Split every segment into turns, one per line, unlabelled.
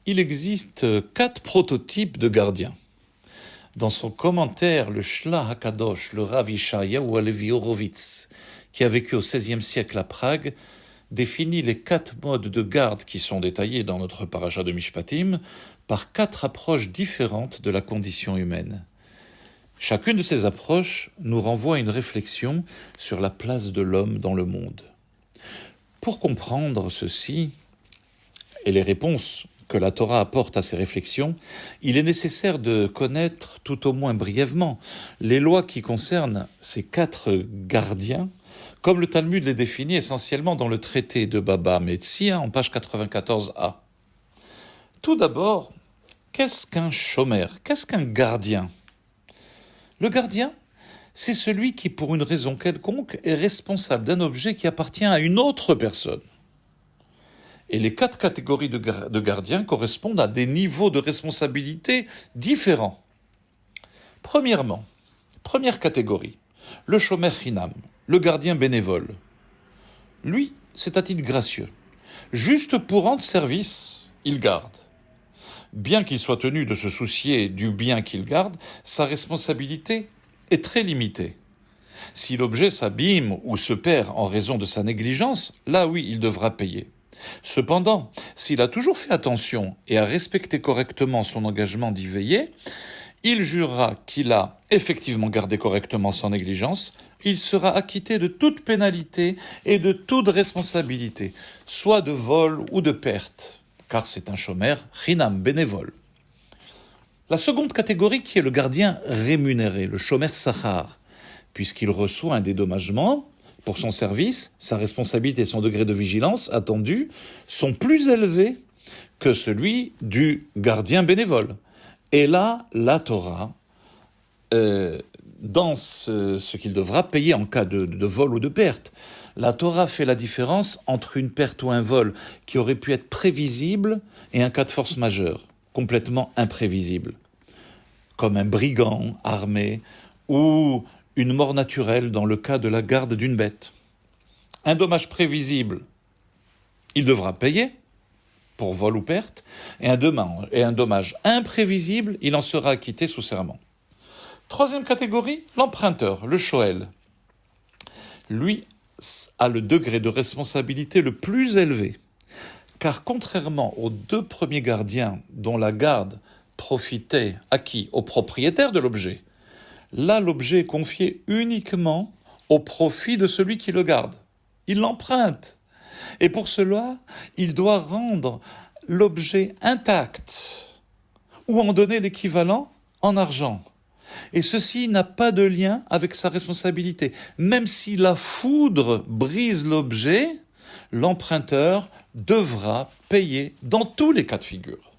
il existe 4 prototypes de gardiens. Dans son commentaire, le Shla HaKadosh, le Rav Yeshayahu Halevi Horowitz, qui a vécu au XVIe siècle à Prague, définit les 4 modes de garde qui sont détaillés dans notre paracha de Mishpatim par 4 approches différentes de la condition humaine. Chacune de ces approches nous renvoie à une réflexion sur la place de l'homme dans le monde. Pour comprendre ceci et les réponses que la Torah apporte à ces réflexions, il est nécessaire de connaître, tout au moins brièvement, les lois qui concernent ces 4 gardiens, comme le Talmud les définit essentiellement dans le traité de Baba Metzia en page 94a. Tout d'abord, qu'est-ce qu'un shomer? Qu'est-ce qu'un gardien? Le gardien, c'est celui qui, pour une raison quelconque, est responsable d'un objet qui appartient à une autre personne. Et les 4 catégories de gardiens correspondent à des niveaux de responsabilité différents. Premièrement, première catégorie, le shomer chinam, le gardien bénévole. Lui, c'est à titre gracieux. Juste pour rendre service, il garde. Bien qu'il soit tenu de se soucier du bien qu'il garde, sa responsabilité est très limitée. Si l'objet s'abîme ou se perd en raison de sa négligence, là oui, il devra payer. Cependant, s'il a toujours fait attention et a respecté correctement son engagement d'y veiller, il jurera qu'il a effectivement gardé correctement sans négligence, il sera acquitté de toute pénalité et de toute responsabilité, soit de vol ou de perte, car c'est un shomer chinam, bénévole. La seconde catégorie qui est le gardien rémunéré, le shomer sachar, puisqu'il reçoit un dédommagement pour son service, sa responsabilité et son degré de vigilance attendu sont plus élevés que celui du gardien bénévole. Et là, la Torah, dans ce qu'il devra payer en cas de vol ou de perte, la Torah fait la différence entre une perte ou un vol qui aurait pu être prévisible et un cas de force majeure, complètement imprévisible, comme un brigand armé ou une mort naturelle dans le cas de la garde d'une bête. Un dommage prévisible, il devra payer pour vol ou perte, et un dommage imprévisible, il en sera acquitté sous serment. Troisième catégorie, l'emprunteur, le shoel. Lui a le degré de responsabilité le plus élevé, car contrairement aux 2 premiers gardiens dont la garde profitait à qui? Au propriétaire de l'objet. Là, l'objet est confié uniquement au profit de celui qui le garde. Il l'emprunte. Et pour cela, il doit rendre l'objet intact ou en donner l'équivalent en argent. Et ceci n'a pas de lien avec sa responsabilité. Même si la foudre brise l'objet, l'emprunteur devra payer dans tous les cas de figure.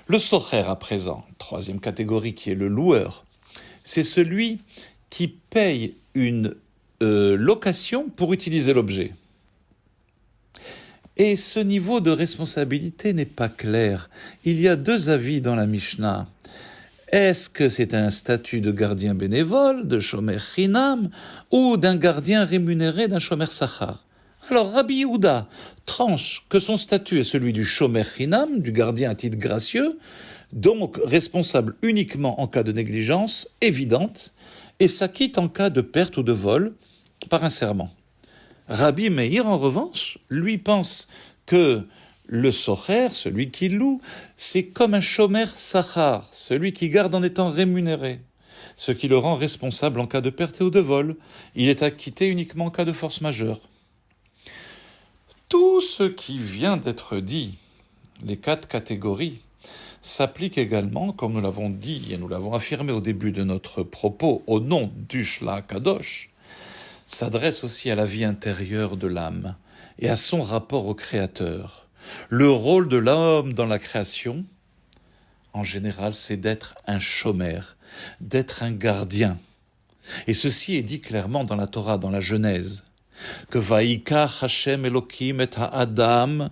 Le socher à présent, troisième catégorie qui est le loueur, c'est celui qui paye une location pour utiliser l'objet. Et ce niveau de responsabilité n'est pas clair. Il y a 2 avis dans la Mishnah. Est-ce que c'est un statut de gardien bénévole, de shomer chinam, ou d'un gardien rémunéré, d'un shomer sachar? Alors Rabbi Yehuda tranche que son statut est celui du shomer chinam, du gardien à titre gracieux, donc responsable uniquement en cas de négligence évidente, et s'acquitte en cas de perte ou de vol par un serment. Rabbi Meir, en revanche, lui pense que le socher, celui qui loue, c'est comme un shomer sachar, celui qui garde en étant rémunéré, ce qui le rend responsable en cas de perte ou de vol. Il est acquitté uniquement en cas de force majeure. Tout ce qui vient d'être dit, les 4 catégories, s'applique également, comme nous l'avons dit et nous l'avons affirmé au début de notre propos, au nom du Shla HaKadosh, s'adresse aussi à la vie intérieure de l'âme et à son rapport au Créateur. Le rôle de l'homme dans la création, en général, c'est d'être un shomer, d'être un gardien. Et ceci est dit clairement dans la Torah, dans la Genèse, que Vayikach Hashem Elokim et ha'adam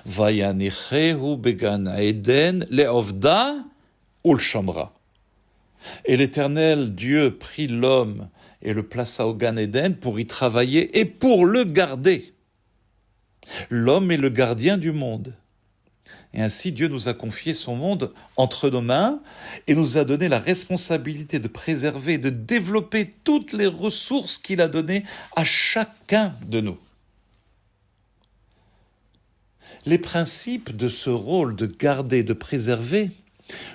vayanichehu began Eden le'ovda ulshamra. Et l'Éternel Dieu prit l'homme et le plaça au Gan Eden pour y travailler et pour le garder. L'homme est le gardien du monde. Et ainsi, Dieu nous a confié son monde entre nos mains et nous a donné la responsabilité de préserver, de développer toutes les ressources qu'il a données à chacun de nous. Les principes de ce rôle de garder, de préserver,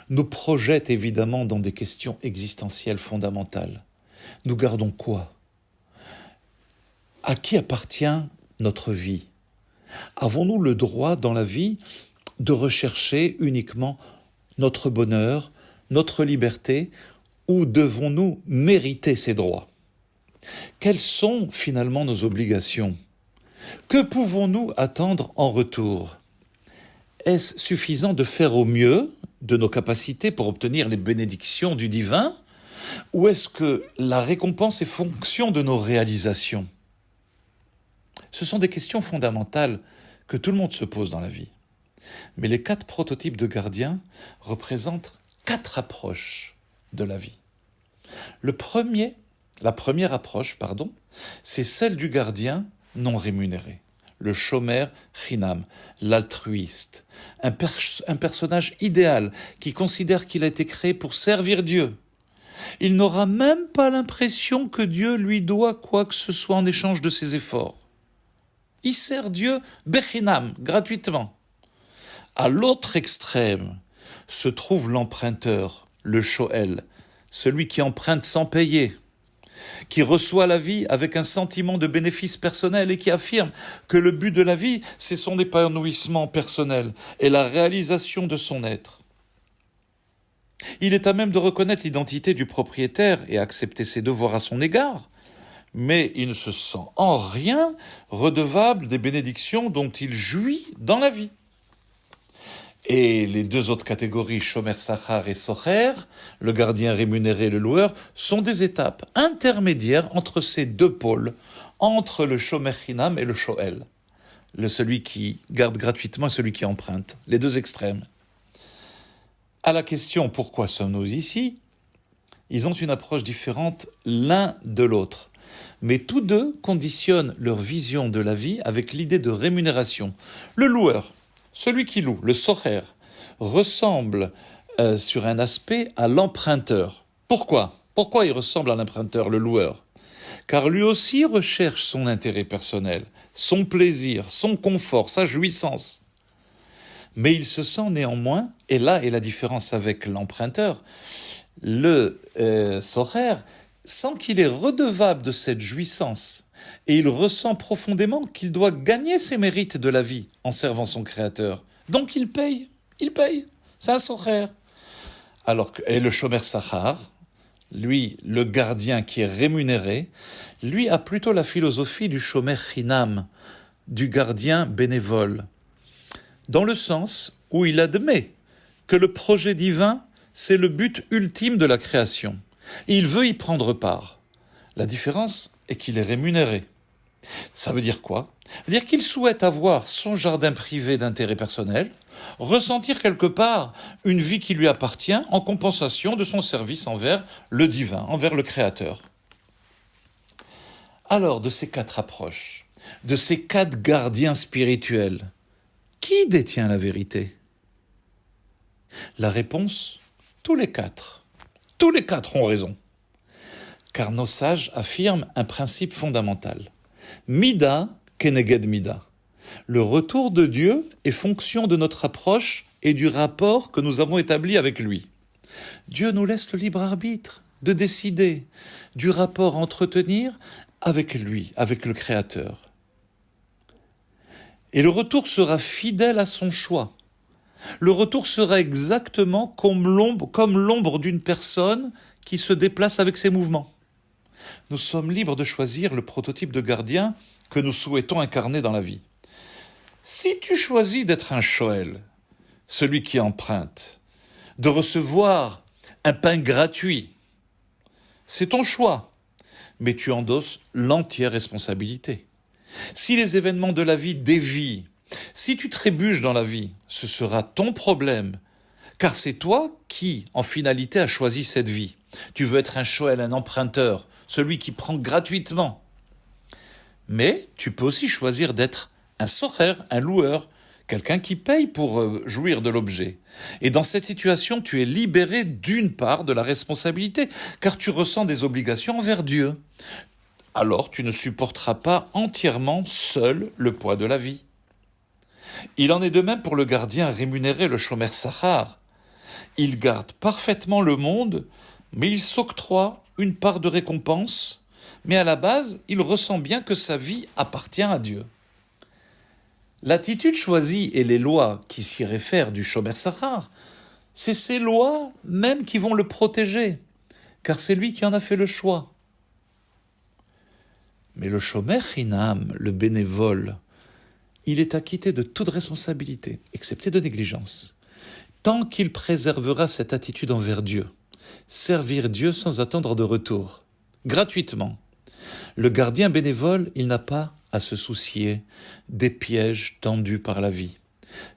nous projettent évidemment dans des questions existentielles fondamentales. Nous gardons quoi? À qui appartient notre vie? Avons-nous le droit dans la vie de rechercher uniquement notre bonheur, notre liberté, ou devons-nous mériter ces droits? Quelles sont finalement nos obligations? Que pouvons-nous attendre en retour? Est-ce suffisant de faire au mieux de nos capacités pour obtenir les bénédictions du divin, ou est-ce que la récompense est fonction de nos réalisations? Ce sont des questions fondamentales que tout le monde se pose dans la vie. Mais les 4 prototypes de gardiens représentent 4 approches de la vie. La première approche, c'est celle du gardien non rémunéré, le shomer chinam, l'altruiste, un personnage idéal qui considère qu'il a été créé pour servir Dieu. Il n'aura même pas l'impression que Dieu lui doit quoi que ce soit en échange de ses efforts. Il sert Dieu bechinam, gratuitement. À l'autre extrême se trouve l'emprunteur, le shoel, celui qui emprunte sans payer, qui reçoit la vie avec un sentiment de bénéfice personnel et qui affirme que le but de la vie, c'est son épanouissement personnel et la réalisation de son être. Il est à même de reconnaître l'identité du propriétaire et accepter ses devoirs à son égard, mais il ne se sent en rien redevable des bénédictions dont il jouit dans la vie. Et les 2 autres catégories, shomer sachar et socher, le gardien rémunéré et le loueur, sont des étapes intermédiaires entre ces 2 pôles, entre le shomer chinam et le shoel, celui qui garde gratuitement et celui qui emprunte, les 2 extrêmes. À la question « Pourquoi sommes-nous ici ?», ils ont une approche différente l'un de l'autre. Mais tous 2 conditionnent leur vision de la vie avec l'idée de rémunération. Le loueur, celui qui loue, le socher, ressemble sur un aspect à l'emprunteur. Pourquoi il ressemble à l'emprunteur, le loueur? Car lui aussi recherche son intérêt personnel, son plaisir, son confort, sa jouissance. Mais il se sent néanmoins, et là est la différence avec l'emprunteur, le socher sent qu'il est redevable de cette jouissance et il ressent profondément qu'il doit gagner ses mérites de la vie en servant son Créateur. Donc il paye, c'est un socher. Et le shomer sachar, lui, le gardien qui est rémunéré, lui a plutôt la philosophie du shomer chinam, du gardien bénévole, dans le sens où il admet que le projet divin, c'est le but ultime de la création. Et il veut y prendre part. La différence est qu'il est rémunéré. Ça veut dire quoi? Ça veut dire qu'il souhaite avoir son jardin privé d'intérêt personnel, ressentir quelque part une vie qui lui appartient en compensation de son service envers le divin, envers le Créateur. Alors, de ces 4 approches, de ces 4 gardiens spirituels, qui détient la vérité? La réponse, tous les 4. Tous les 4 ont raison. Car nos sages affirment un principe fondamental. Mida keneged mida. Le retour de Dieu est fonction de notre approche et du rapport que nous avons établi avec lui. Dieu nous laisse le libre arbitre de décider du rapport à entretenir avec lui, avec le Créateur. Et le retour sera fidèle à son choix. Le retour sera exactement comme l'ombre d'une personne qui se déplace avec ses mouvements. Nous sommes libres de choisir le prototype de gardien que nous souhaitons incarner dans la vie. Si tu choisis d'être un shoel, celui qui emprunte, de recevoir un pain gratuit, c'est ton choix, mais tu endosses l'entière responsabilité. Si les événements de la vie dévient, si tu trébuches dans la vie, ce sera ton problème, car c'est toi qui, en finalité, as choisi cette vie. Tu veux être un shoel, un emprunteur, celui qui prend gratuitement. Mais tu peux aussi choisir d'être un socher, un loueur, quelqu'un qui paye pour jouir de l'objet. Et dans cette situation, tu es libéré d'une part de la responsabilité, car tu ressens des obligations envers Dieu. Alors tu ne supporteras pas entièrement seul le poids de la vie. Il en est de même pour le gardien rémunéré, le shomer sachar. Il garde parfaitement le monde, mais il s'octroie une part de récompense, mais à la base, il ressent bien que sa vie appartient à Dieu. L'attitude choisie et les lois qui s'y réfèrent du shomer sachar, c'est ces lois même qui vont le protéger, car c'est lui qui en a fait le choix. Mais le shomer chinam, le bénévole, il est acquitté de toute responsabilité, excepté de négligence, tant qu'il préservera cette attitude envers Dieu, servir Dieu sans attendre de retour, gratuitement. Le gardien bénévole, il n'a pas à se soucier des pièges tendus par la vie,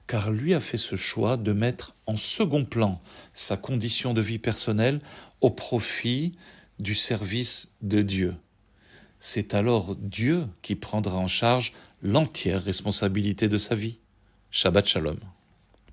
car lui a fait ce choix de mettre en second plan sa condition de vie personnelle au profit du service de Dieu. C'est alors Dieu qui prendra en charge l'entière responsabilité de sa vie. Shabbat Shalom.